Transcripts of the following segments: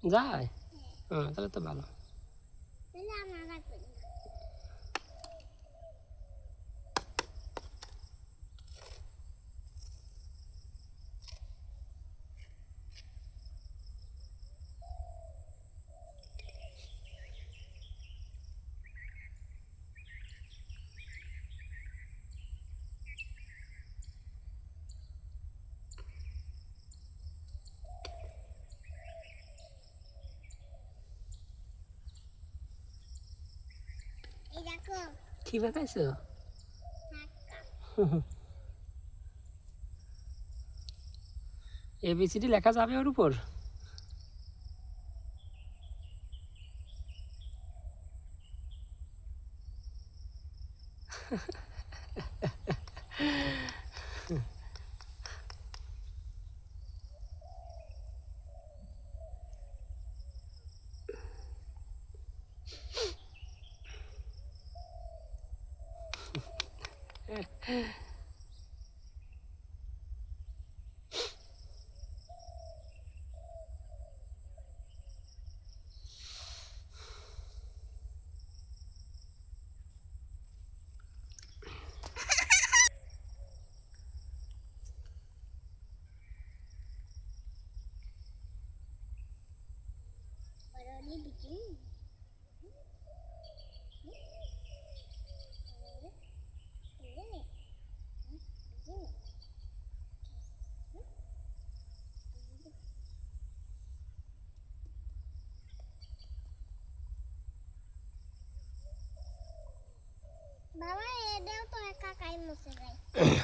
যায়? হ্যাঁ, তাহলে তো ভালো। কি বানাইছো? এবিসিডি লেখা যাবে ওর উপর?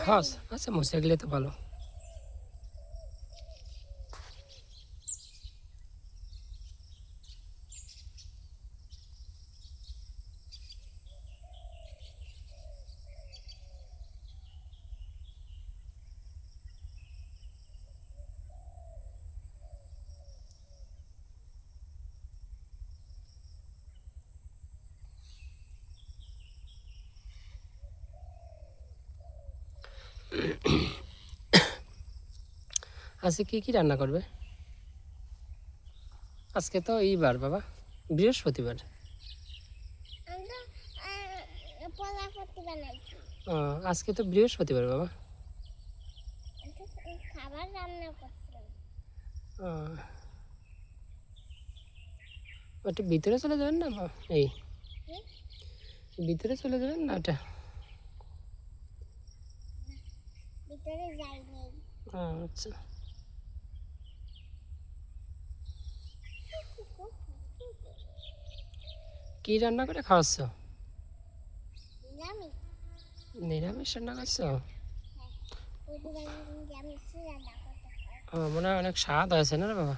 হ্যাঁ, আচ্ছা মুছে গেলে তো ভালো। আজকে কি কি রান্না করবে? আজকে তো এইবার বাবা বৃহস্পতিবার। আজকে তো বৃহস্পতিবার বাবা। ওটা ভিতরে চলে যাবেন না? এই ভিতরে চলে যাবেন না? ওটা আচ্ছা। কি রান্না করে খাওয়াচ্ছ? নিরামিষ রান্না করছো? মনে হয় অনেক স্বাদ হয়েছে না রে বাবা?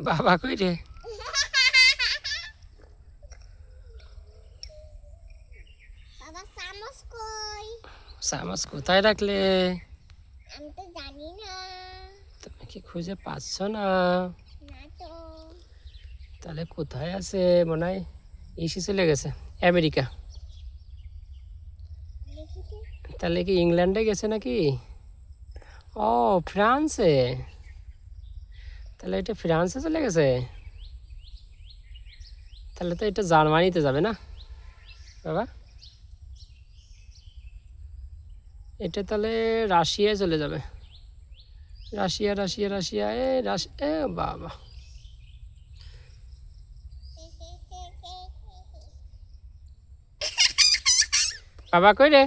বাবা কই রে? চামচ কোথায় রাখলে? তুমি কি খুঁজে পাচ্ছ না? তাহলে কোথায় আছে? মনে হয় ইসি চলে গেছে আমেরিকা। তাহলে কি ইংল্যান্ডে গেছে নাকি? ও ফ্রান্সে। তাহলে এটা ফ্রান্সে চলে গেছে। তাহলে তো এটা জার্মানিতে যাবে না বাবা? এটা তাহলে রাশিয়ায় চলে যাবে। রাশিয়া রাশিয়া রাশিয়া এ বাবা। বাবা কই রে?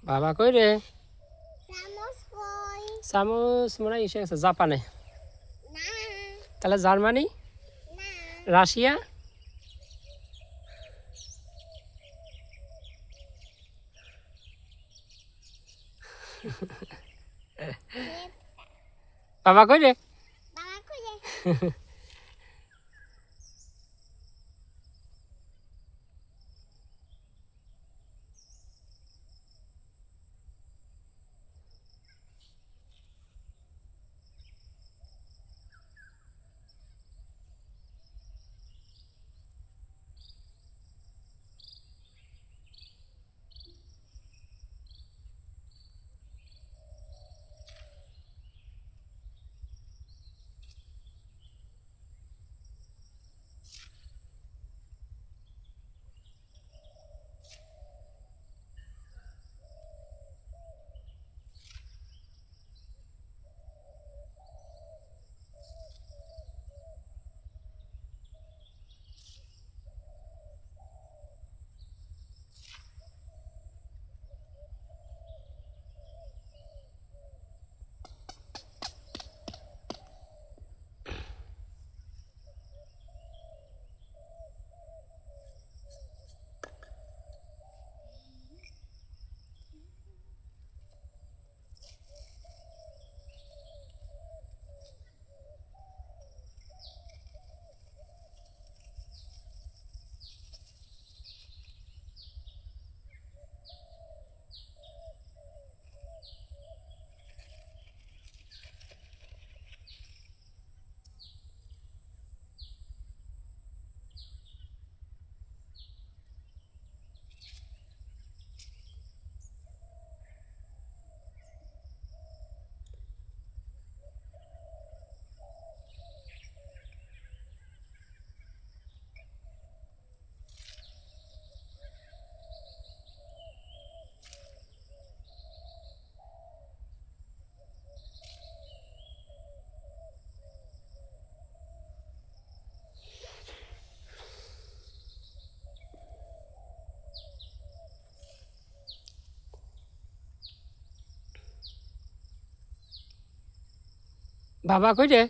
বাবা কই রে? চামচ কই? চামচ মনে হয় এসে গেছে জাপানে। না তাহলে জার্মানি, না রাশিয়া, বাবা কই রে? বাবা কই রে? বাবা কই রে?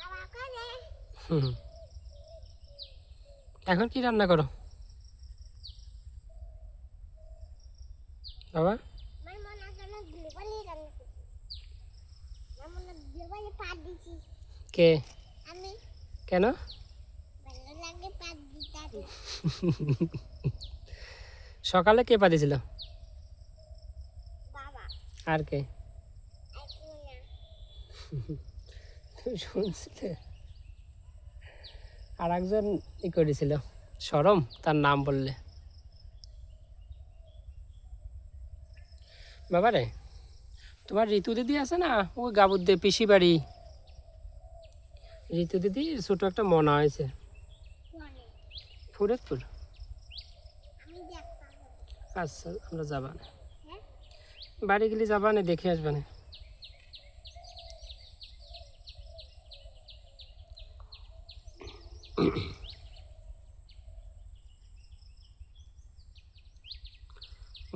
বাবা কই রে? হুম। এখন কি রান্না করো বাবা? আমার মনে হয় না গ্লোবালি রান্না করছি। আমার মনে হয় গ্লোবালি পাত দিছি। কে? আমি কেন? ভালো লাগে পাত দিতে। সকালে কে পাঠিয়েছিল? বাবা আর কে? একটু না তুমি শুনছিলে? আর একজন ই করেছিল সরম, তার নাম বললে। বাবা রে, তোমার ঋতু দিদি আছে না, ওই গাবুদ্দে পিসি বাড়ি, ঋতু দিদি ছোট একটা মনা হয়েছে কোনে ফরিদপুর। আমি দেখতাম। আচ্ছা, আমরা যাবা না, হ্যাঁ বাড়ি গেলে যাবা না, দেখে আসবা না।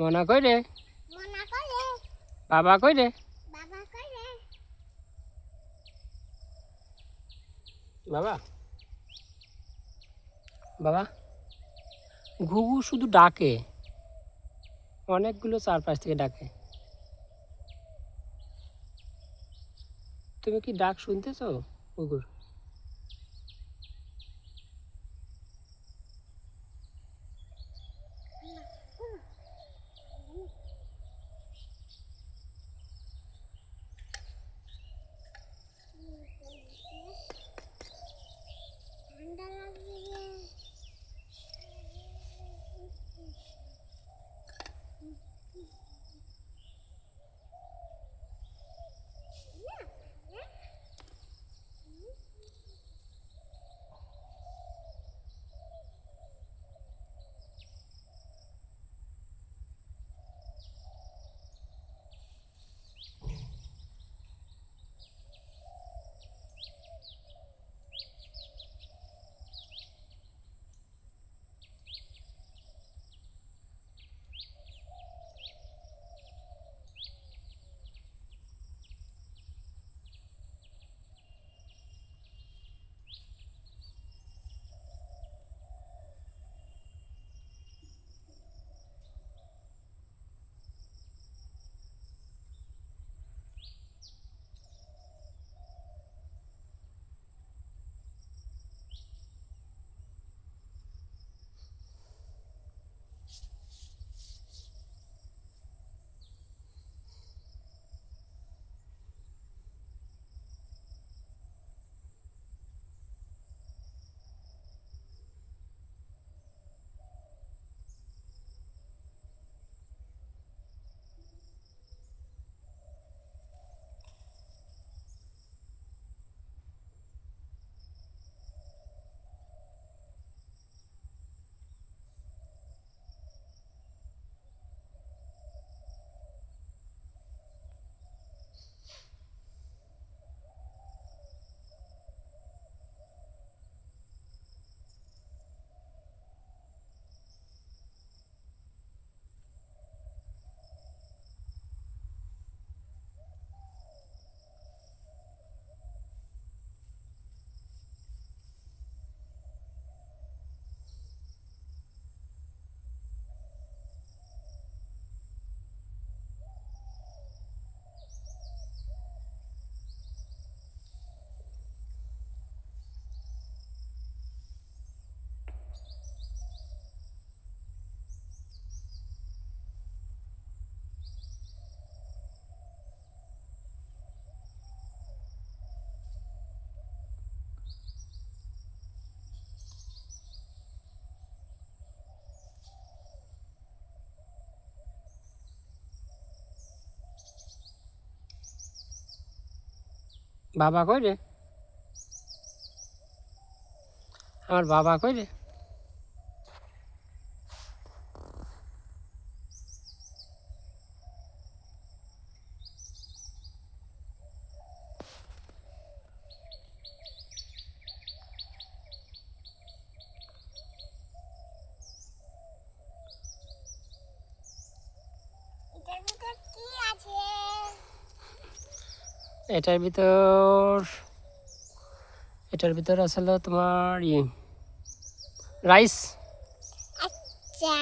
মনা কই রে? মনা কই রে? বাবা কই রে? বাবা কই রে? বাবা, বাবা, ঘুঘু শুধু ডাকে, অনেকগুলো চারপাশ থেকে ডাকে। তুমি কি ডাক শুনতেছো ঘুঘুর? ঠান্ডা লাগছে রে। বাবা কই রে? আমার বাবা কই রে? এটার ভিতর কি আছে? এটার ভিতর আসলে তোমার রাইস। আচ্ছা,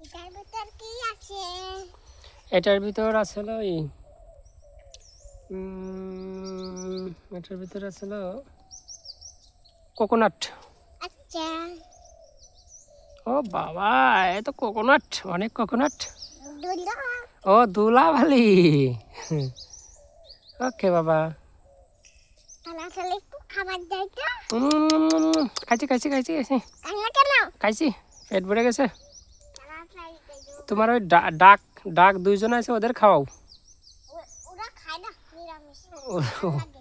এটার ভিতর কি আছে? এটার ভিতর আসলে এটার ভিতর আসলে কোকোনাট। আচ্ছা, ও বাবা, এ তো কোকোনাট, অনেক কোকোনাট। দুলো। ও ধুলাবালি। ওকে বাবা। তাহলে একটু খাবার দেয় তো? খাইছি খাইছি খাইছি খাইছি কান্না কেন? খাইছি, পেট ভরে গেছে। তাড়াতাড়ি দেয়। তোমার ওই ডাক ডাক দুইজন আছে, ওদের খাওয়াও। ওরা খায় না নিরামিষ। ও, ভাল লাগে।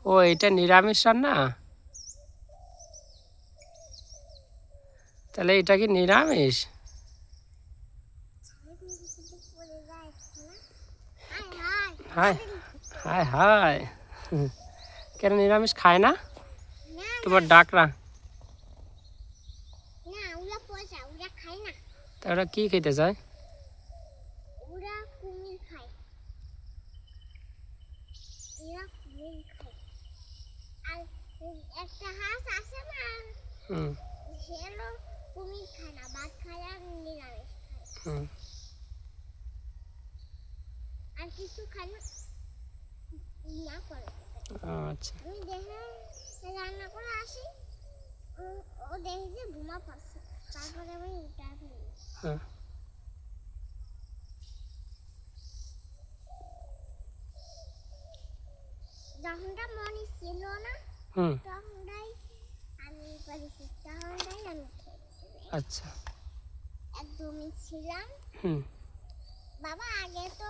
ও এটা নিরামিষ রান্না, তাহলে এটা কি নিরামিষ? পড়ে যায় না? হায় হায় হায় হায়, কেন নিরামিষ খায় না না তোমার ডাকরা? না, ওরা পয়সা ওরা খায় না। তা ওরা কি খেতে চায়? ওরা কুমির খায়। ওরা কুমির খায়। আর একটা হাঁস আছে না, হুম সে হলো কুমির খায় না, ভাত খায় আর নিরামিষ খায়। হুম। আর কিছু খায় না। না করে। আচ্ছা। আমি দেখে রান্না করে আসি, ও দেখে যে ঘুমা পাচ্ছে, তারপরে আমি উঠে ফেলি। হ্যাঁ। যখনটা মনে ছিল না, হুম। তখনটাই আমি করেছি, তখনটাই আমি খেয়েছি। আচ্ছা। একদমই ছিলাম। হুম। বাবা আগে তো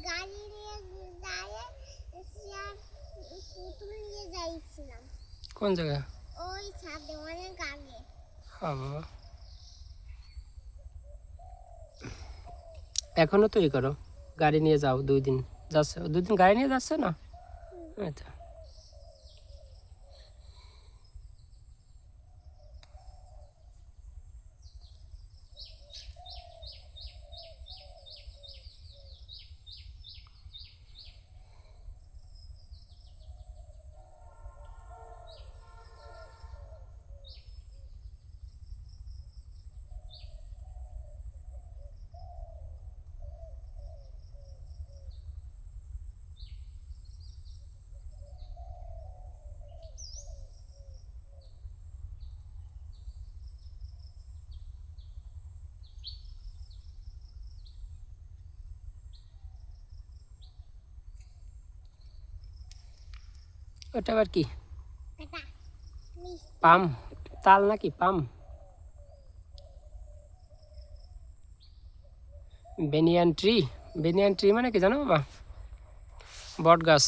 গাড়ি নিয়ে যায়, আর পুতুল নিয়ে যাইছিলাম কোন জায়গায়? ওই ছাদে অনেক আগে। হ্যাঁ বাবা, এখনো তো করো, গাড়ি নিয়ে যাও, 2 দিন যাচ্ছে, 2 দিন গাড়ি নিয়ে যাচ্ছে না? আচ্ছা। ওটা আবার কি? কাটা পাম, তাল নাকি palm? Banyan tree. Banyan tree মানে কি জানো বাবা? বট গাছ।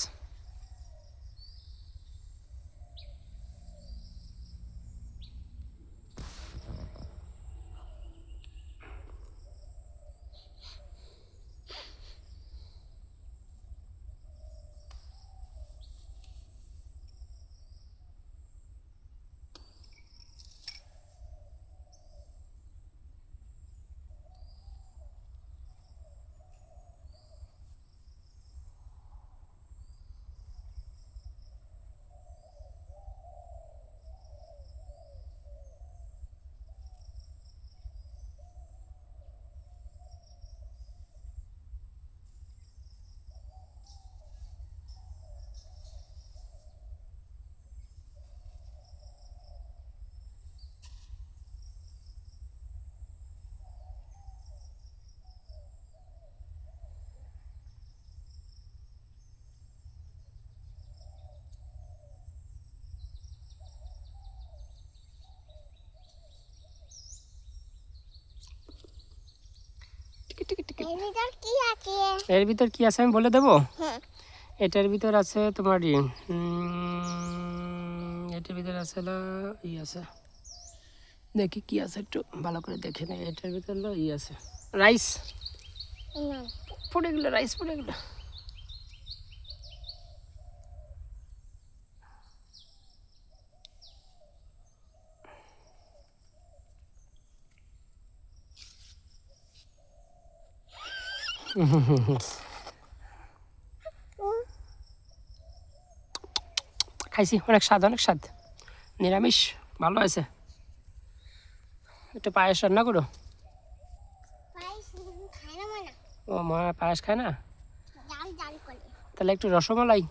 এর ভিতর কি আছে? এর ভিতর কি আছে আমি বলে দেবো। হ্যাঁ। এটার ভিতর আছে তোমার এটার ভিতর আছে হলো আছে, দেখি কি আছে একটু ভালো করে দেখে নেই। এটার ভিতর হলো আছে রাইস, না। পড়ে গেলো, রাইস পড়ে গেলো। খাইছি, অনেক স্বাদ, অনেক স্বাদ, নিরামিষ, ভালো আছে। একটু পায়েস রান্না করো। পায়েস খায় না মনে। ও মা পায়েস খায় না, জাল জাল করে। তাহলে একটু রসমালাই,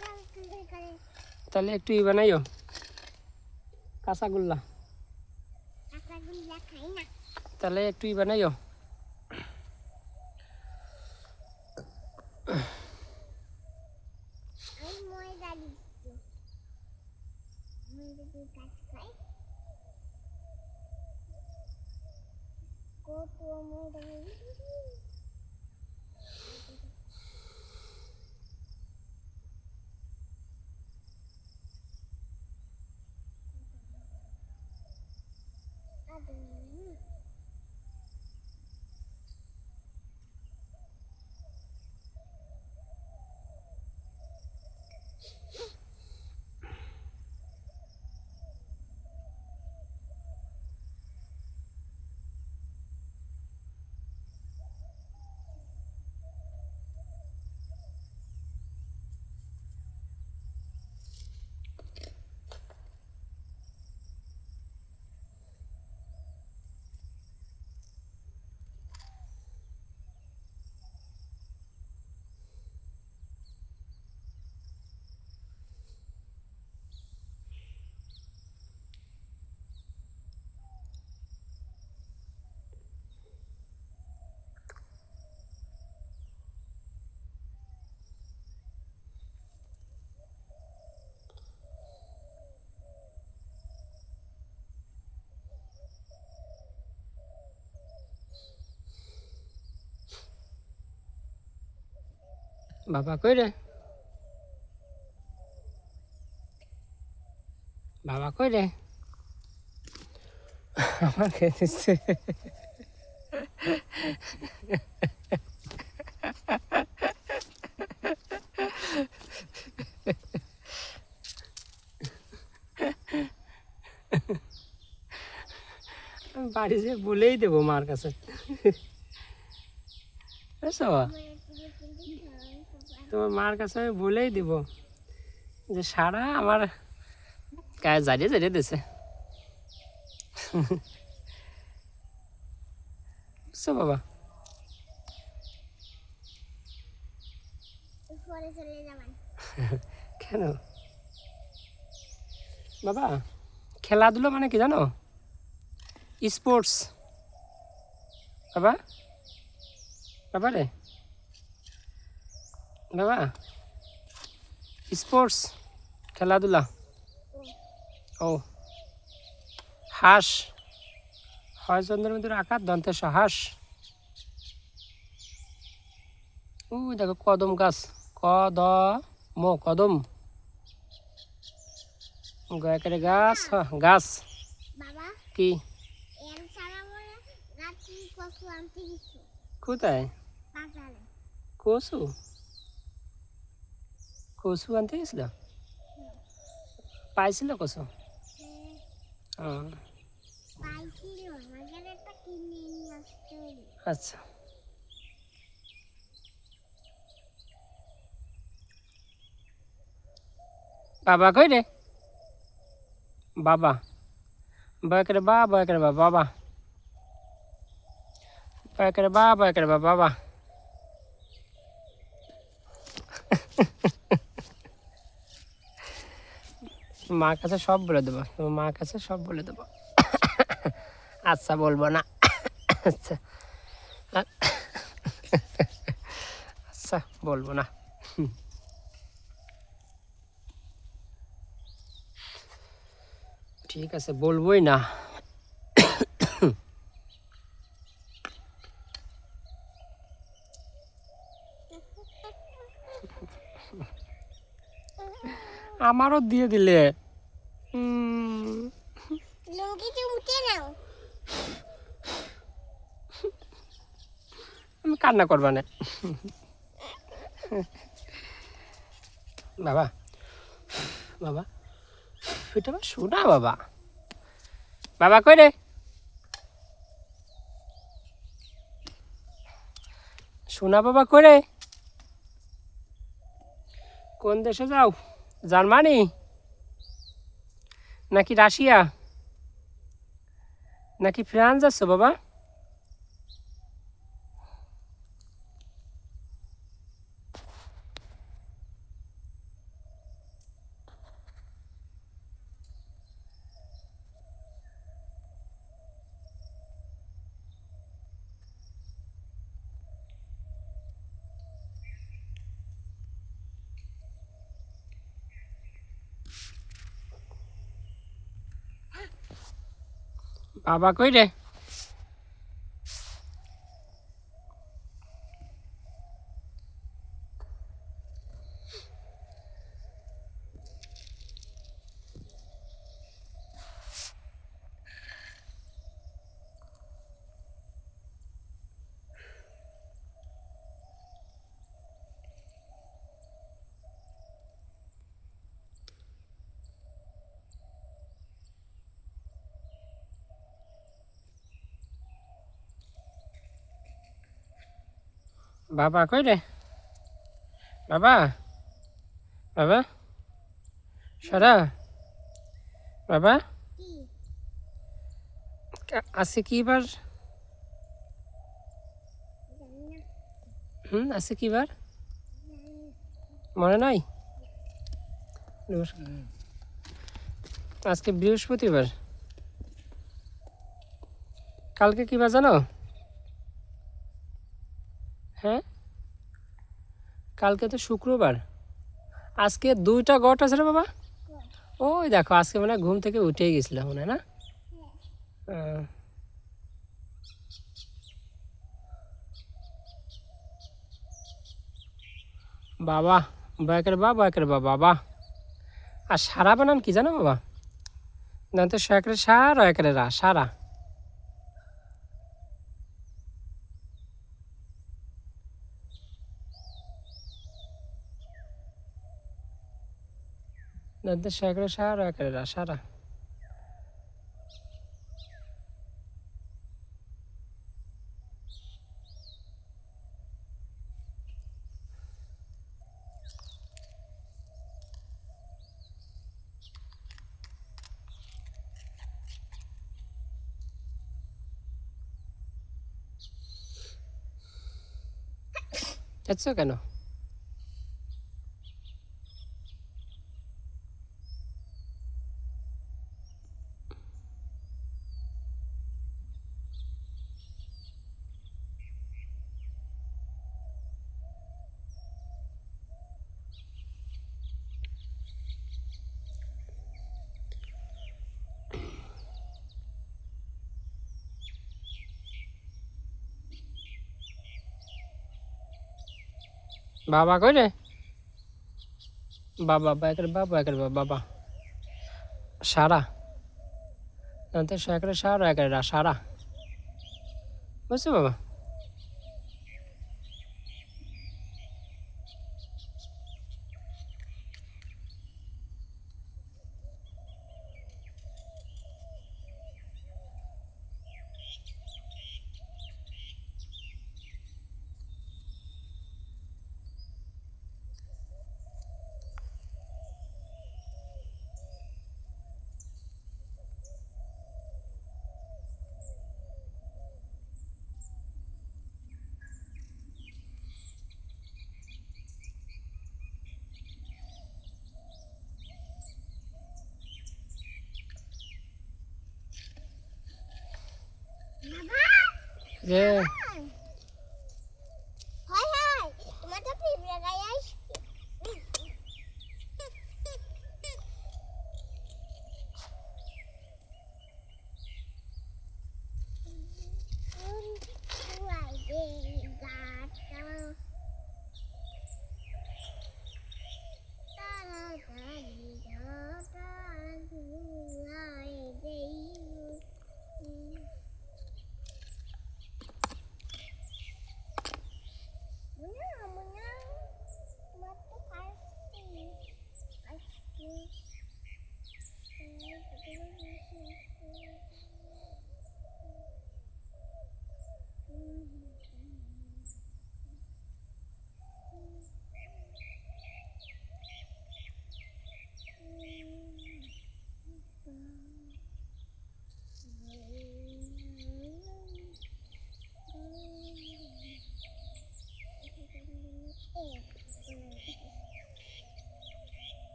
জাল করে। তাহলে একটু বানাইও, কাঁচাগোল্লা, কাঁচাগোল্লা খাই না। তাহলে একটু বানাইও। আমি ময়দা দিচ্ছি। ময়দা দিয়ে কাজ খাই। কত ময়দা বাবা কই রে, বাবা কই রে, আমার খেয়ে দিচ্ছে। আমি বাড়ি যেয়ে বলেই দেবো মার কাছে, বুঝছো? তোমার মার কাছে আমি বলেই দিব যে সারা আমার গায়ে জ্বালিয়ে জ্বালিয়ে দিছে, বুঝছো বাবা? পরে চলে যাবেন। কেন বাবা? খেলাধুলো মানে কি জানো? স্পোর্টস। বাবা, বাবা রে, বাবা, স্পোর্টস, খেলাধুলা। ও হাঁস, হয় চন্দ্রের মধ্যে আকার দন্তে হাঁস। ও দেখো কদম গাছ, কদম গয়াকের গাছ, গাছ বাবা কি এর সারা বলে রাত্রি কচু আনতে গেছি কোথায়? বাজারে। কচু, কচু আনতে গেছিল, পাইছিল কচু? পাইছিল, আমাদের একটা কিনে নিয়ে আসতে হবে। আচ্ছা, বাবা কই রে? বাবা, বয়কের বা, বয়কের বা, বাবা, বয়কের বা, বয়কের বা, বাবা। মার কাছে সব বলে দেবো, তোমার মার কাছে সব বলে দেবো। আচ্ছা বলবো না, আচ্ছা আচ্ছা বলবো না। ঠিক আছে, বলবোই না। আমারও দিয়ে দিলে। লুঙ্গিতে উঠে নাও। আমি কান্না করবা না। বাবা বাবা এটা আমার শোনা বাবা। বাবা কই রে? শোনা বাবা কই রে? কোন দেশে যাও? জার্মানি নাকি রাশিয়া নাকি ফ্রান্স যাচ্ছ বাবা? বাবা কই রে? বাবা কই রে? বাবা বাবা সারা বাবা কি আছে কি বার? জানি না, আছে কি বার জানি না। মনে নাই? আজকে বৃহস্পতিবার। কালকে কি বার জানো? হ্যাঁ কালকে তো শুক্রবার। আজকে 2টা গট আছে রে বাবা। ওই দেখো আজকে মানে ঘুম থেকে উঠেই গেছিলাম মনে হয় না? আহ, বাবা বয়কের বাবা। আর সারা বানান কি জানো বাবা? না তো শয়কের সারা একের রা সারা। না তো শয়কের সারা একের রা সারা। যাচ্ছ কেন? বাবা কই রে? বাবা বয়কের বাবা সারা। না তো শয়কের সারা একের রা সারা। বুঝছো বাবা? যে হয় হয়, তোমার তো পিঁপড়ে গায়ে আসবে। গাছটা তাড়াতাড়ি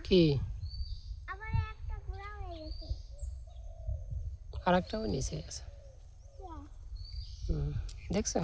কি আবার একটা ঘোড়া হয়ে গেছে। আর একটা ওই নিচে আছে। Yeah. হুম, দেখছো?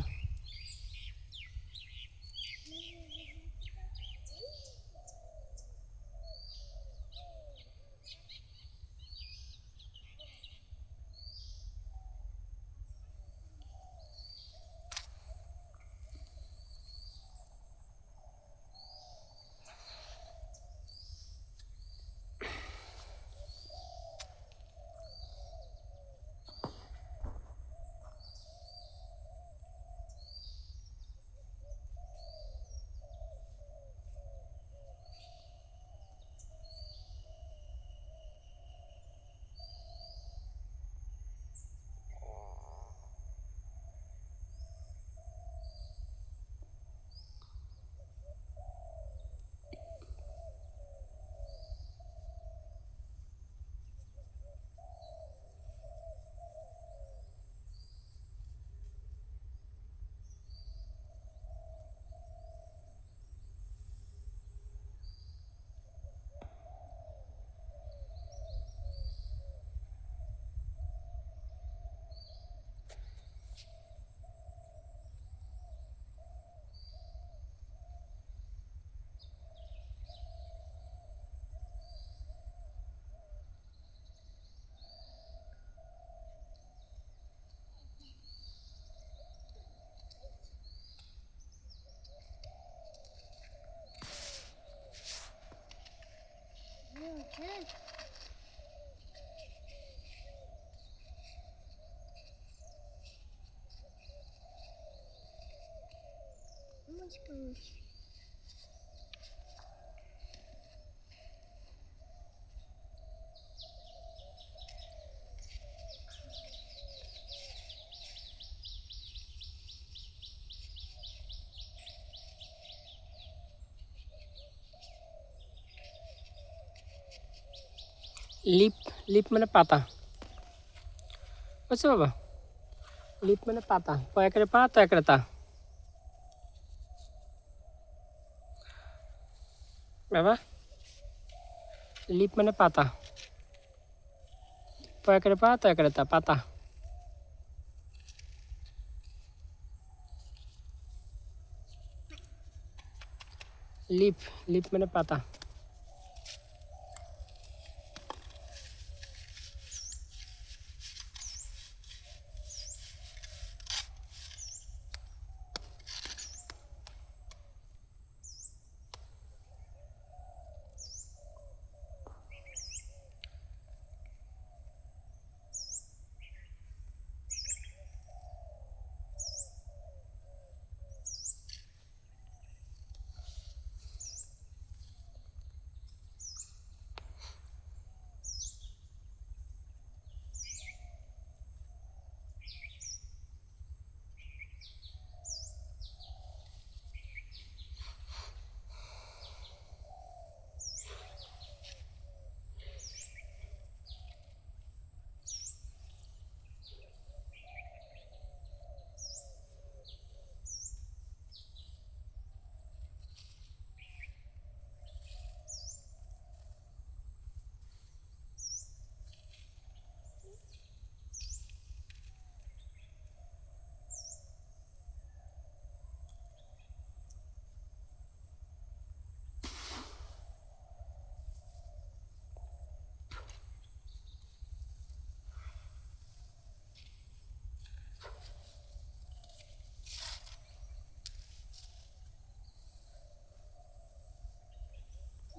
मुझको লিপ, লিপ মানে পাতা, বুঝছো বাবা? লিপ মানে পাতা, প একের পা তো একের তা। বাবা, লিপ মানে পাতা, প একের পা তো একের তা, পাতা। লিপ, লিপ মানে পাতা।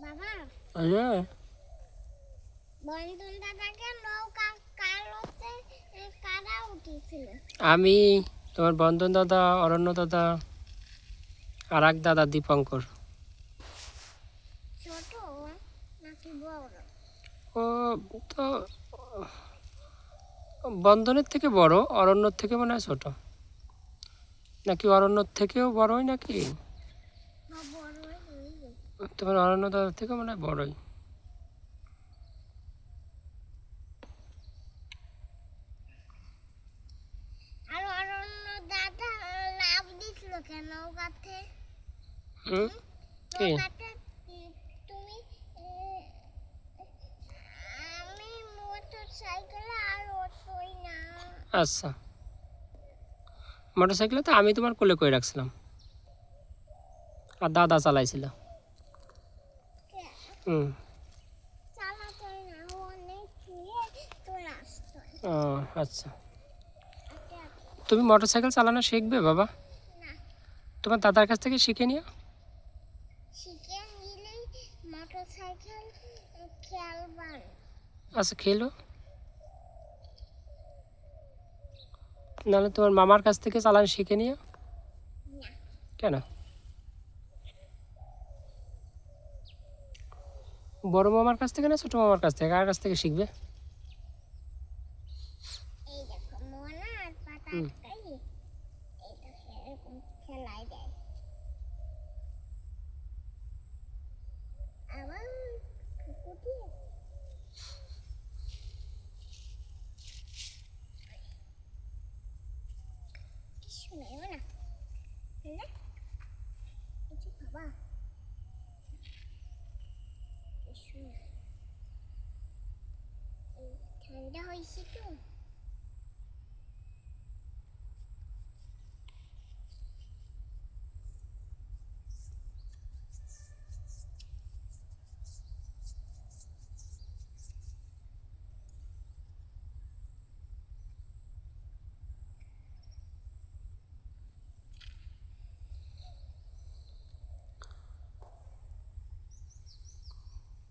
বাবা হ্যাঁ, বন্ধন দাদাকে নৌকা কালোতে কারা উঠেছিল? আমি, তোমার বন্ধন দাদা, অরণ্য দাদা, আর এক দাদা দীপঙ্কর। ছোট নাকি বড়? ও তো বন্ধনের থেকে বড়, অরণ্যর থেকে মনে হয় ছোট, নাকি অরণ্যর থেকেও বড়ই নাকি? হ্যাঁ বড়ই হইবে। তোমার অরণ্য দাদার থেকে মনে হয় বড়ই। আর অরণ্য দাদা লাভ দিছিল কেন নৌকাতে? হুম, কি? নৌকাতে তুমি আচ্ছা, মোটর সাইকেলে তো আমি তোমার কোলে করে রাখছিলাম আর দাদা চালাইছিল। হুম। চালাতে হয় না, ও অনেক ছুঁয়ে চলে আসতো। ও আচ্ছা, আস্তে আস্তে। তুমি মোটর সাইকেল চালানো শিখবে বাবা? না, তোমার দাদার কাছ থেকে শিখে নিও। শিখে নিলেই মোটর সাইকেল খেলবার। আচ্ছা, খেলো, নাহলে তোমার মামার কাছ থেকে চালানো শিখে নিও। না, কেন? বড় মামার কাছ থেকে না ছোট মামার কাছ থেকে, কার কাছ থেকে শিখবে? এই দেখো মোনা আর পাতা হুম। আটকাই এইটা এরকম খেলাই দেয়। আবার কুকুটি শুনে না না কিছু খাবা শুনে ঠান্ডা হয়েছে তো।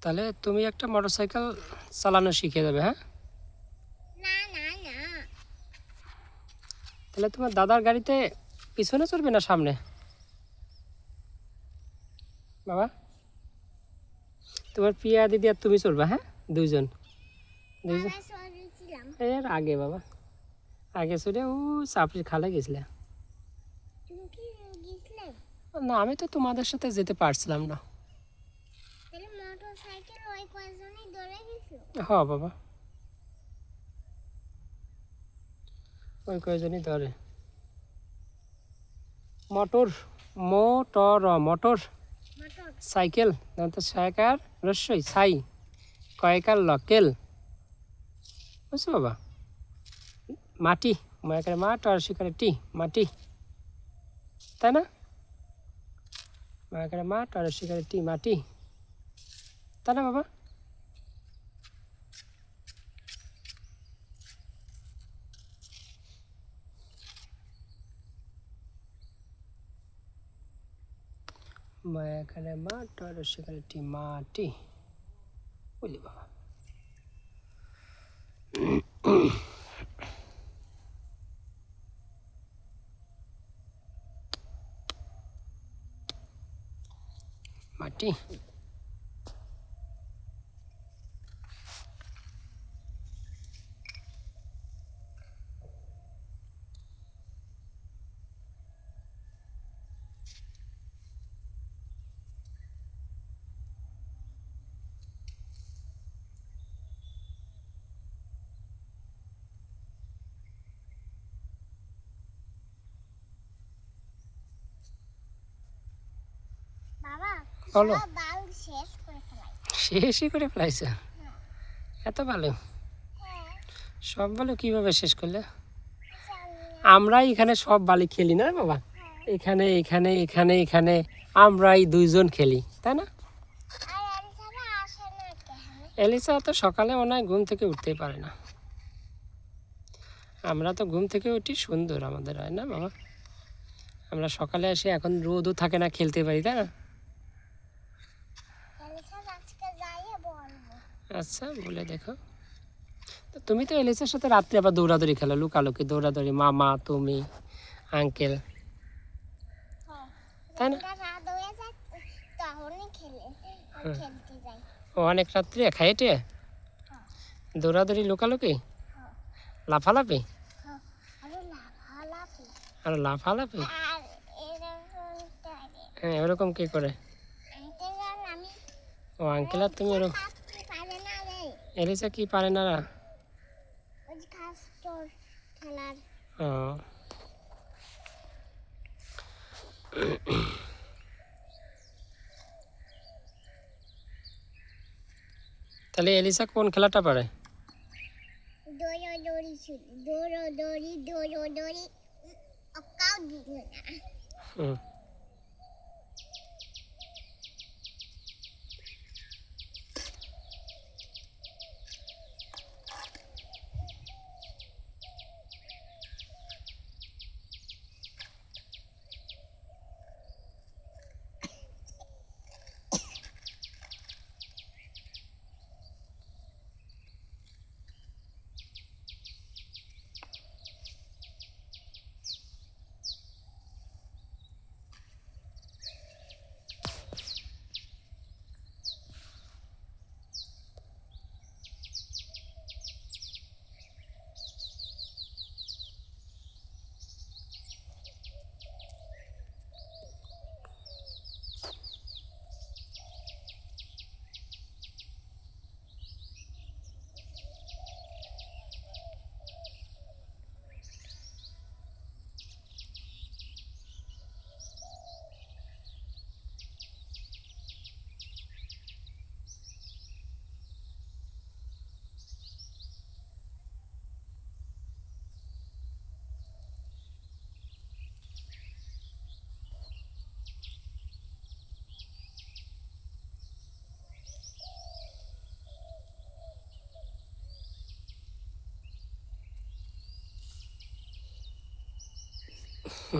তাহলে তুমি একটা মোটর সাইকেল চালানো শিখে যাবে, হ্যাঁ? না না না, তাহলে তোমার দাদার গাড়িতে পিছনে চড়বে না সামনে বাবা? তোমার প্রিয়া দিদি আর তুমি চড়বা, হ্যাঁ? দুইজন দুইজন। বাবা সরেছিলাম। এর আগে বাবা, আগে চড়ে ও চাপড়ির খালে গেছিলে। তুমি কি গেছিলে? না, আমি তো তোমাদের সাথে যেতে পারছিলাম না। তাহলে মোটর সাইকেল ওই কয়জনই ধরে গেছিল? হ্যাঁ বাবা, ওই কয়জনই ধরে। Motor, motor motor motor cycle, তো সাইকার রস্যই ছাই, কয়কার লকেল, বুঝছো বাবা? মাটি, মায়ের মাঠ আর শিকারে টি, মাটি, তাই না? মায়ের মাঠ আর শিকারে টি, মাটি, তাই না বাবা? মায়ের মাঠ আর শিকারে টি, মাটি, বলি বাবা। মাটি, বাবা বলো। সব বাল শেষ করে ফেলাই। শেষই করে ফেলাইছে, এত ভালো। হ্যাঁ, সব ভালো কিভাবে শেষ করলে? জানি। আমরাই এখানে সব বালি খেলি না রে বাবা, এখানে এখানে এখানে এখানে আমরাই দুইজন খেলি, তাই না? আর এলিসারা আসে না কেন? এলিসা তো সকালে মনে হয় ঘুম থেকে উঠতেই পারে না। আমরা তো ঘুম থেকে উঠি সুন্দর, আমাদের হয় না বাবা? আমরা সকালে এসে এখন রোদও থাকে না, খেলতে পারি, তাই না? এলিসার আজকে যাইয়ে বলবো। আচ্ছা, বলে দেখো। তো তুমি তো এলিসার সাথে রাত্রে আবার দৌড়াদৌড়ি খেলো, লুকালুকি দৌড়াদৌড়ি, মামা তুমি আঙ্কেল, হ্যাঁ, তাই না? যখন রাত হয়ে যায় তখনই খেলতে যাই। ও অনেক রাত্রে খাইটে দৌড়াদৌড়ি লুকালুকি হ্যাঁ, লাফালাফি হ্যাঁ, আরে লাফালাফি। আর লাফালাফি। আর এরকম করে হ্যাঁ, ওরকম কি করে? আঙ্কেল আর আমি ও আঙ্কেল আর তুমি ওরকম। থাকতে পারে না রে, এলিসা কি পারে না? ওই খাস তোর খেলার। ও, তাহলে এলিসা কোন খেলাটা পারে? দৌড়াদৌড়ি দৌড়ি কাউ দিল না। হুম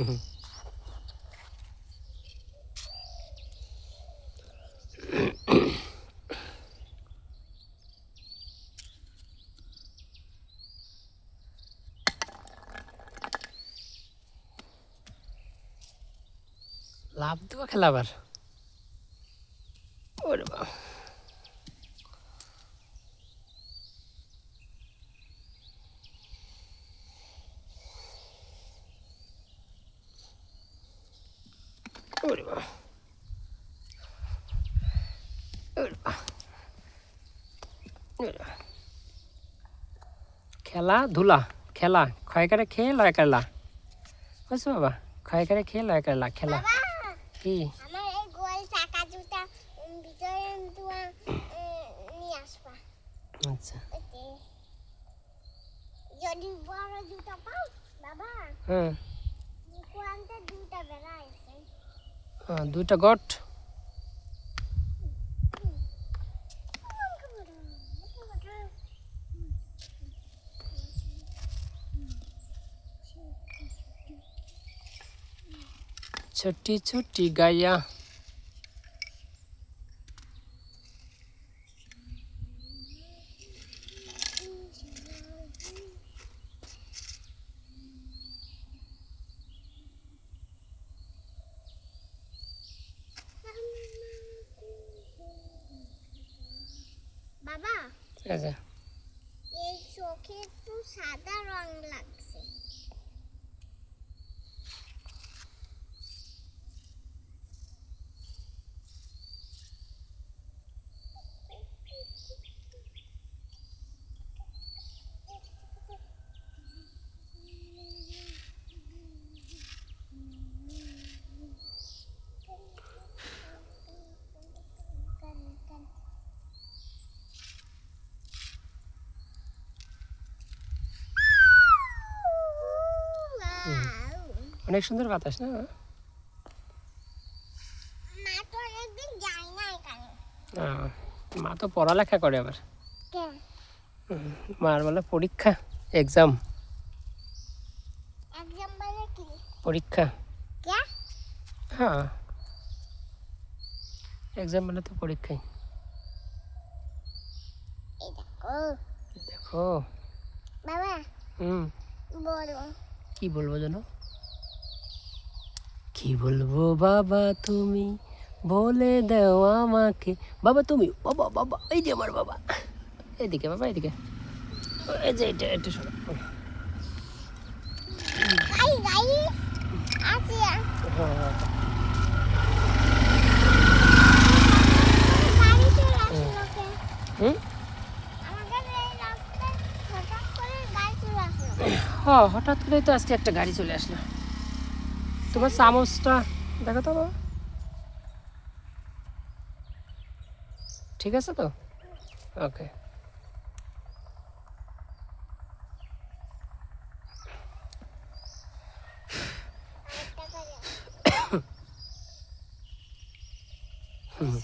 হুম লাভ দেওয়া খেলা আবার। ওরে বাবা, ওরে বাবা, ওরে বাবা, ওরে বাবা। খেলাধুলা খেলা ক্ষয় করে খেয়ে লয় করলা, বুঝছো বাবা? ক্ষয় করে খেয়ে লয় করলা খেলা। বাবা কি আমার এই গোল চাকা জুতা ভিতরে নিয়ে আসবা। আচ্ছা ওতে যদি বড় জুতা পাও বাবা, হ্যাঁ কোয়ান্তে দুটা বেলা আছে। দুইটা গট। छोटी छोटी गाया। বাবা আচ্ছা এই চোখে একটু সাদা রং লাগছে। অনেক সুন্দর বাতাস না? মা তো একদিন যাই না এখানে। মা তো পড়ালেখা করে আবার। কে? মার বলে পরীক্ষা, এক্সাম। একদম বলে কি? পরীক্ষা। কে? হ্যাঁ এক্সাম মানে তো পরীক্ষাই। এই দেখো দেখো বাবা হুম বলো। কি বলবো জানো? কি বলবো বাবা তুমি বলে দাও আমাকে। বাবা তুমি, বাবা বাবা, এই যে আমার বাবা, এদিকে বাবা এদিকে, এই যে এটা এটা শোনো। গাই গাই আছে। গাড়ি চলে আসলো কে? হুম আমাদের এই রাস্তায় হঠাৎ করে গাড়ি চলে আসলো। হ্যাঁ হঠাৎ করেই তো আজকে একটা গাড়ি চলে আসলো। তোমার চামচটা দেখো তো বাবা, ঠিক আছে তো? ওকে।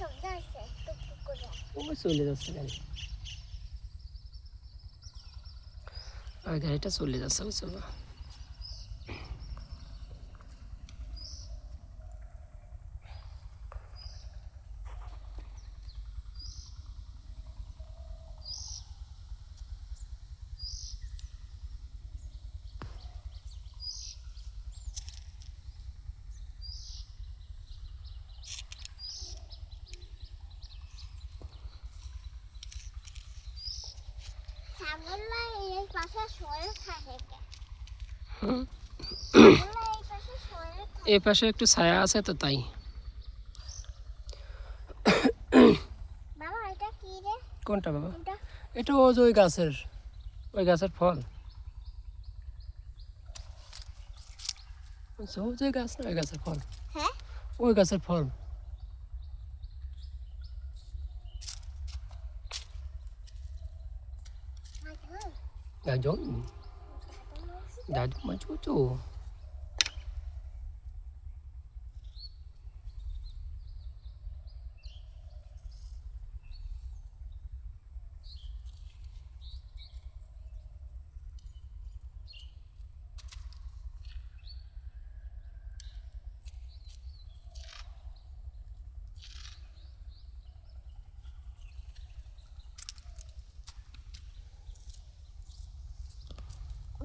শব্দ আছে টুকটুক করে। ওই চলে যাচ্ছে গাড়ি, আর গাড়িটা চলে যাচ্ছে বুঝছো না? ছাগলরা এই পাশে শুয়ে থাকে কে? হুম, ছাগলরা এই পাশে শুয়ে থাকে। এই পাশে একটু ছায়া আছে তো তাই। বাবা এটা কি রে? কোনটা বাবা? এটা এটা ওই যে ওই গাছের ফল। বুঝছো? ওই যে গাছ না, ওই গাছের ফল, হ্যাঁ ওই গাছের ফল। মাঝখান গাজন, দাদা মাসি দাদু মা চুচু।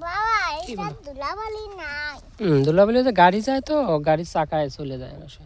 বাবা কি এটা বলো? ধুলাবালি নাই। ধুলাবালি যে গাড়ি যায় তো, গাড়ির চাকায় চলে যায় না সে।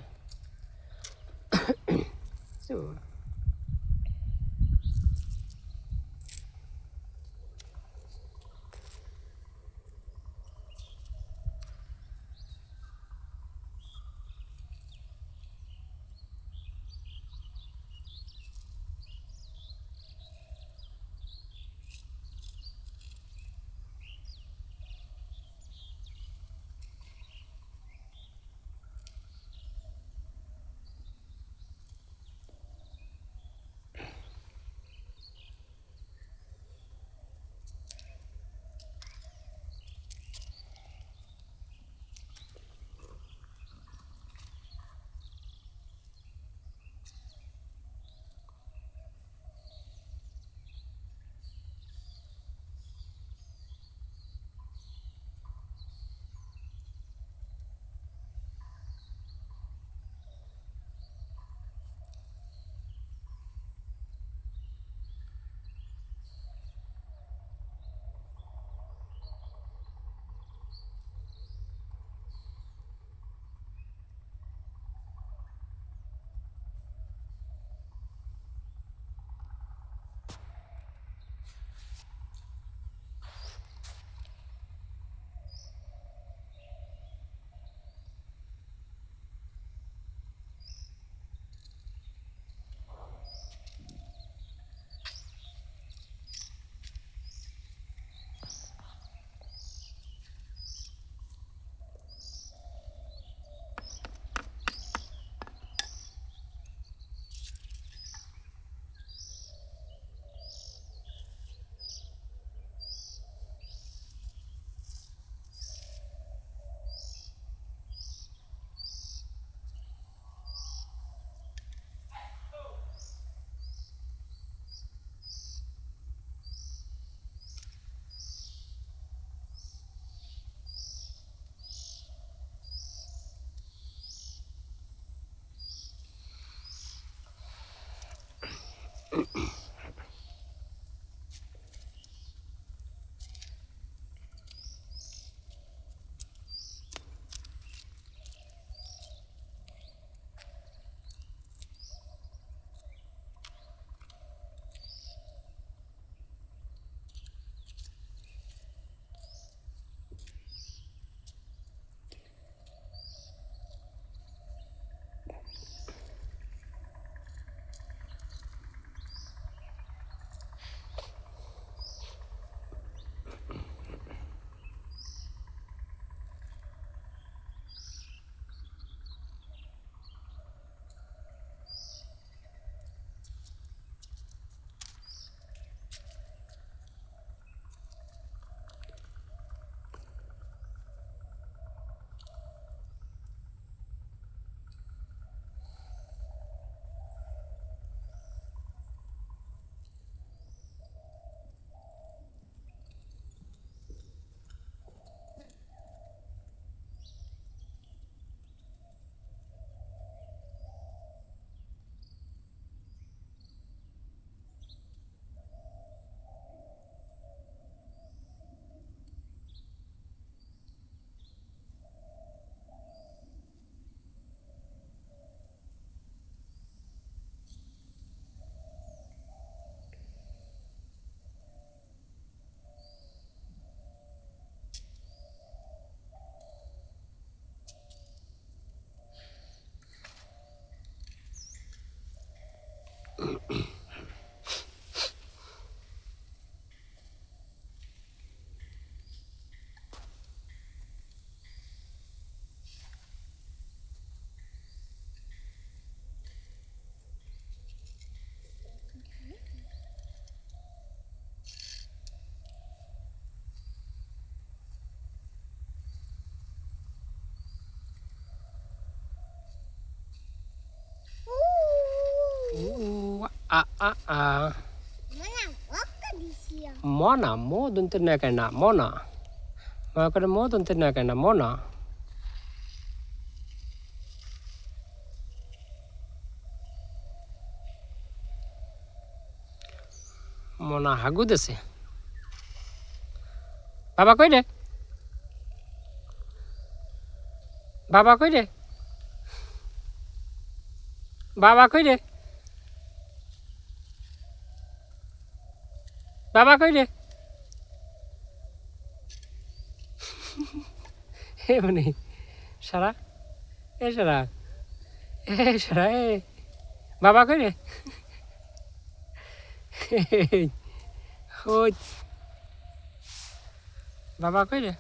আ আ আ Mana wakka di siya. মনা মো দন্তের না কেন মনা মা করে মো দন্তের না কেন মনা মনা হাগু দেছে বাবা কই রে বাবা কই রে বাবা কই রে বাবা কই রে এমনি সারা সারা সারা বাবা কই রে ওই বাবা কই রে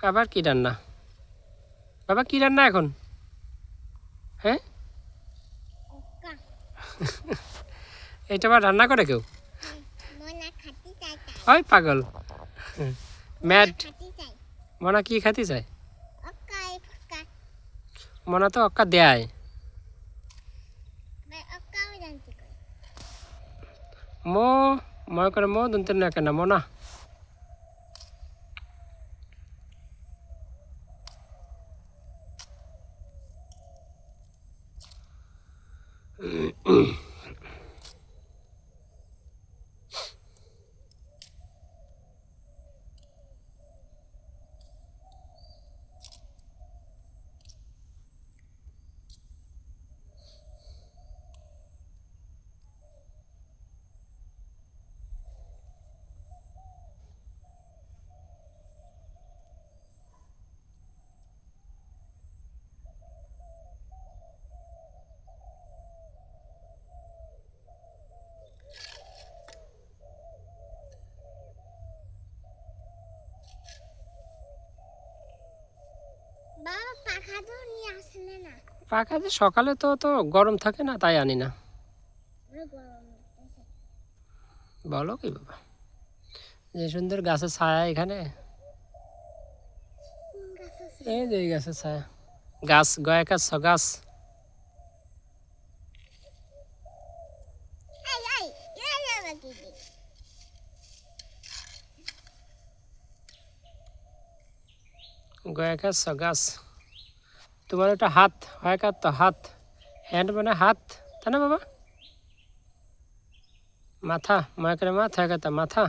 আবার কি রান্না বাবা কি রান্না এখন হ্যাঁ Okka. এটা আবার রান্না করে কেউ Mana khati chai chai. ওই পাগল ম্যাড Khati chai. মনা কি খাতি চায় Okka ay pakka. মনা তো অক্কা দেয় May okka o janti ko. মো ময় করে মো দন্তের না কেন মনা Baba pakha to niye asle na. পাখা যে সকালে তো গরম থাকে না তাই আনি না Bro gorom লাগতেছে। বলো কি বাবা যে সুন্দর গাছের ছায়া এখানে কোন গাছ আছে? এই যে এই গাছের ছায়া গাছ গয়াকার গাছ এই বাবা কি দি? গয়াকার গাছ তোমার একটা হাত হয়কার তো হাত হ্যান্ড মানে হাত তাই না বাবা মাথা ময় করে মাথা হয়কার তো মাথা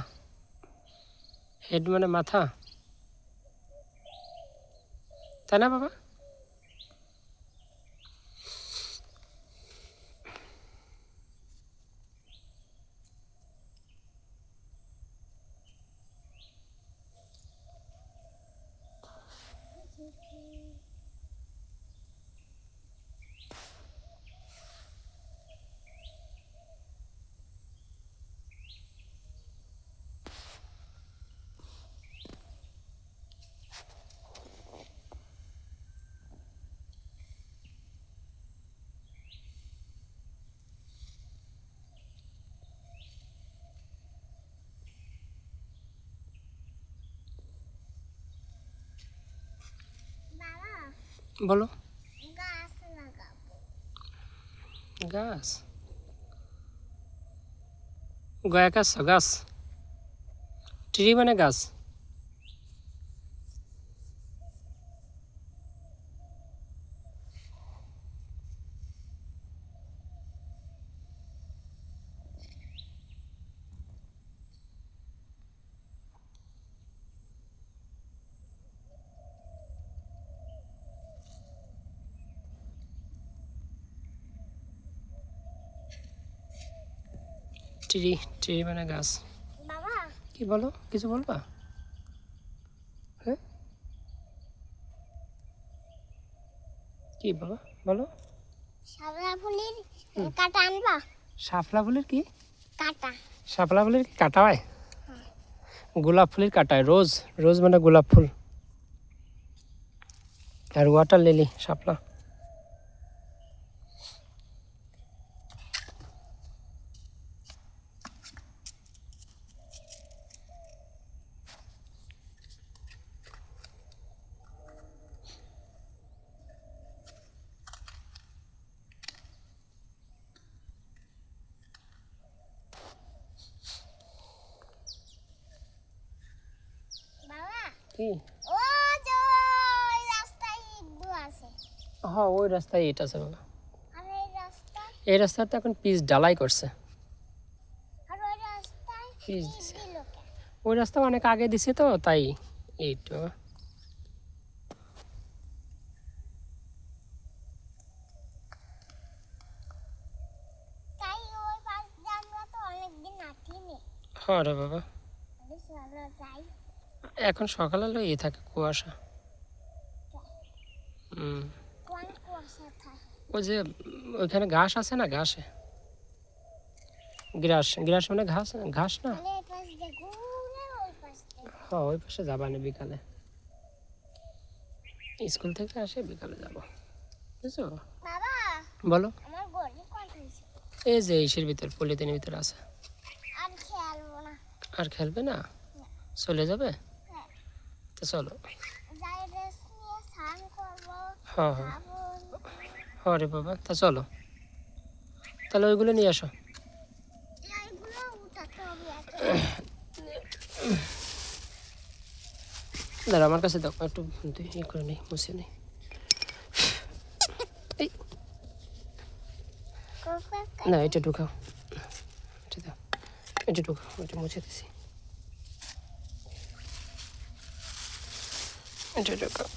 হেড মানে মাথা তাই না বাবা বাবা বলো গাছ লাগাবো। গাছ গয়াকার গাছ ট্রি মানে গাছ ট্রি ট্রি মানে গাছ বাবা কি বলো কিছু বলবা হ্যাঁ কি বাবা বলো? শাপলা ফুলের কাটা আনবা? শাপলা ফুলের কি কাটা? শাপলা ফুলের কি কাটা হয়? গোলাপ ফুলের কাটা হয়। রোজ, রোজ মানে গোলাপ ফুল। আর ওয়াটার লিলি শাপলা। বাবা কি? ও যে ওই রাস্তায় ইটগুলো আছে, হ্যাঁ ওই রাস্তায় ইট আছে বাবা। আর এই রাস্তায়, এই রাস্তাতে এখন পিচ ঢালাই করছে। আর ওই রাস্তায় পিচ ইট দিছে। দিল কেন? ওই রাস্তা অনেক আগে দিছে তো তাই ইট বাবা। তাই ওই পাশ দিয়ে আমরা তো অনেকদিন হাঁটিনি। হ্যাঁ রে বাবা। আরে চলো যাই। এখন সকালে থাকে কুয়াশা। কোন কুয়াশা থাকে? ওই যে ওইখানে ঘাস আছে না, ঘাসে গ্রাস, গ্রাস মানে ঘাস, ঘাস না। তাহলে এই পাশ দিয়ে ঘুরে ওই পাশ দিয়ে। হ্যাঁ ওই পাশে যাবানি বিকালে, স্কুল থেকে আসে বিকালে যাবো, বুঝছো? বাবা বলো। আমার গড়ি কত হয়েছে? এই যে ইসের ভিতর, পলিথিনের ভিতর আছে। আর খেলবো না। আর খেলবে না? চলে যাবে? হ্যাঁ। তো চলো। যাই ড্রেস নিয়ে স্নান করবো, হ্যাঁ হ্যাঁ খাবো। হ্যাঁ রে বাবা, তা চলো তাহলে ওইগুলো নিয়ে আসো। এইগুলো উঠাতে হবে একটা। দাঁড়া আমার কাছে দাও, একটু ই করে নিই, মুছে নিই। এই না এটা ঢুকাও, এটা দাও, এটা ঢুকাও, এটা মুছে দিছি, এটা ঢুকাও।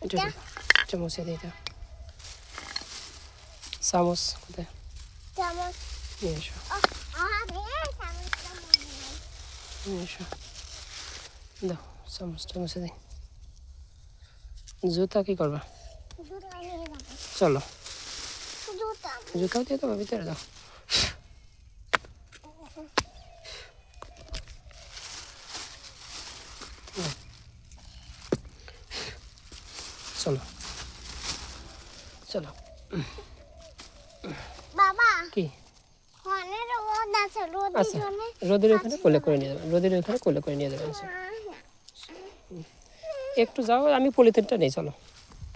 এটা ঢুকাও, এটা মুছে দিই। দাও চামচ কোথায়? চামচ। নিয়ে এসো, আরে চামচটা মনে নাই। নিয়ে এসো, দাও চামচটা মুছে দিই। জুতা কি করবা? জুতা নিয়ে যাবো। চলো জুতা। জুতাও দিয়ে দেবো ভিতরে, দাও। চলো চলো। বাবা কি? অনেক রোদ আছে, রোদের আচ্ছা জন্য রোদের ওখানে কোলে করে নিয়ে যাবেন, রোদের ওখানে কোলে করে নিয়ে যাবেন। আচ্ছা একটু যাও, আমি পলিথিনটা নেই, চলো।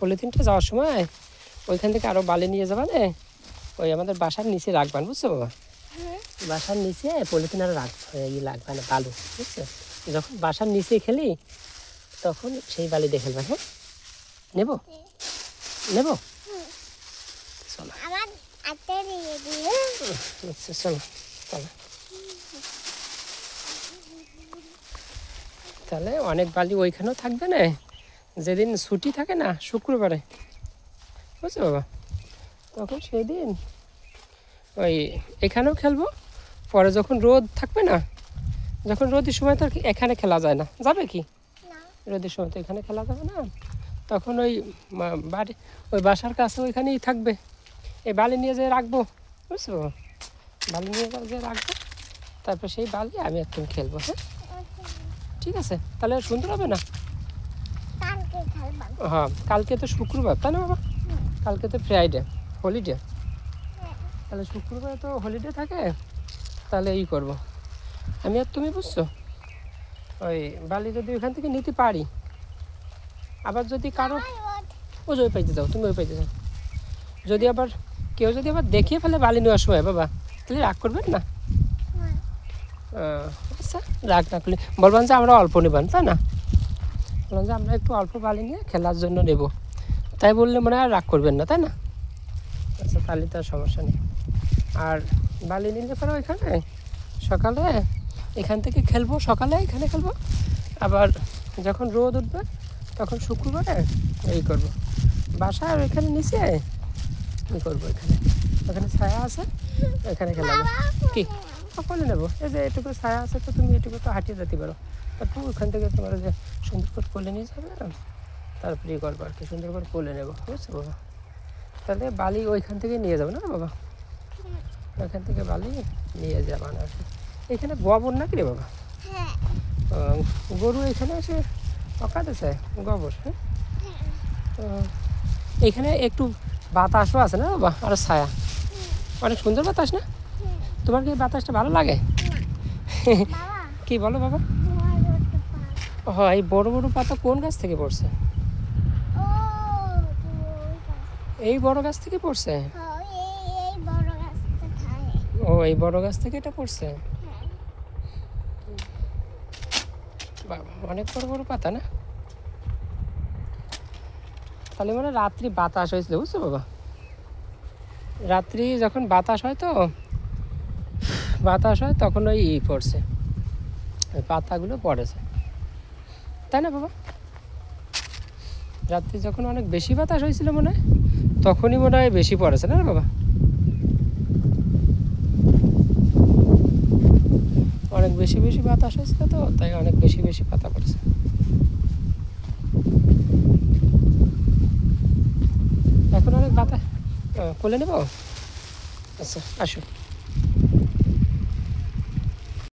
পলিথিনটা যাওয়ার সময় ওইখান থেকে আরও বালি নিয়ে যাবেন, ওই আমাদের বাসার নিচে রাখবেন, বুঝছো বাবা? বাসার নিচে পলিথিন আর লাগবে না, বালু, বুঝছো? যখন বাসার নিচে খেলি তখন সেই বালি দিয়ে খেলবেন। হ্যাঁ নেবো, নেবো, চলো। আমার হাতে দিয়ে দিয়ে। আচ্ছা চলো চলো। তাহলে অনেক বালি ওইখানেও থাকবে না, যেদিন ছুটি থাকে না শুক্রবারে, বুঝছো বাবা? তখন সেদিন ওই এখানেও খেলবো। পরে যখন রোদ থাকবে না, যখন রোদের সময় তো আর কি এখানে খেলা যায় না, যাবে কি? না রোদের সময় তো এখানে খেলা যাবে না, তখন ওই বাড়ি, ওই বাসার কাছে ওইখানেই থাকবে। এই বালি নিয়ে যেয়ে রাখবো, বুঝছো? বালি নিয়ে যেয়ে রাখবো, তারপর সেই বালি আমি একদম খেলবো। হ্যাঁ ঠিক আছে, তাহলে সুন্দর হবে না? কালকে খেলবাম। হ্যাঁ কালকে তো শুক্রবার, তাই না বাবা? কালকে তো ফ্রাইডে, হলিডে। তাহলে শুক্রবার তো হলিডে থাকে, তাহলে এই করবো আমি আর তুমি, বুঝছো? ওই বালি যদি ওখান থেকে নিতে পারি, আবার যদি কারো ও যে ওই পাইতে যাও, তুমি ওই পাইতে যাও, যদি আবার কেউ যদি আবার দেখিয়ে ফেলে বালি নেওয়ার সময় বাবা, তাহলে রাগ করবেন না? আচ্ছা রাগ না করলে বলবেন যে আমরা অল্প নেবেন, তাই না? বললাম যে আমরা একটু অল্প বালি নিয়ে খেলার জন্য নেব, তাই বললে মনে হয় রাগ করবেন না, তাই না? আচ্ছা তাহলে তো আর সমস্যা নেই। আর বালি নিলে পরে ওইখানে সকালে এখান থেকে খেলবো, সকালে এখানে খেলবো, আবার যখন রোদ উঠবে তখন শুক্রবারে এই করবো, বাসার ওইখানে নিচে ই করবো, এখানে ওখানে ছায়া আছে, এখানে খেলাবো। কি বলে নেবো? এই যে এটুকু ছায়া আছে, তো তুমি এটুকু তো হাঁটিয়ে যেতে পারো, তারপর ওখান থেকে তোমার যে সুন্দর করে কোলে নিয়ে যাবে না, তারপরে ই করবো আর কি, সুন্দর করে কোলে নেবো, বুঝছো বাবা? তাহলে বালি ওইখান থেকে নিয়ে যাবো না বাবা, ওইখান থেকে বালি নিয়ে যাবো না আর কি। এখানে গোবর নাকি রে বাবা? হ্যাঁ গরু এখানে এসে অকাতেছে গোবর, হ্যাঁ? এখানে একটু বাতাসও আছে না বাবা, আর ছায়া, অনেক সুন্দর বাতাস না? তোমার কি এই বাতাসটা ভালো লাগে? বাবা কি বলো বাবা? ধোঁয়া রোদটা পাস হয় এই বড় বড় পাতা কোন গাছ থেকে পড়ছে? ও তুই ওই পাস এই বড় গাছ থেকে পড়ছে? হ্যাঁ এই বড় গাছটা খায় ও এই বড় গাছ থেকে এটা পড়ছে? হ্যাঁ বাবা অনেক বড় বড় পাতা না? তাহলে মানে রাত্রি বাতাস হয়েছিল, বুঝছো বাবা? রাত্রি যখন বাতাস হয় তো, বাতাস হয় তখন ওই পড়ছে, ওই পাতাগুলো পড়েছে, তাই না বাবা? রাত্রি যখন অনেক বেশি বাতাস হয়েছিল মনে হয়, তখনই মনে হয় বেশি পড়েছে না বাবা? অনেক বেশি বেশি বাতাস হয়েছিল তো, তাই অনেক বেশি বেশি পাতা পড়েছে। এখন অনেক বাতাস, কোলে নেব? আচ্ছা আসো।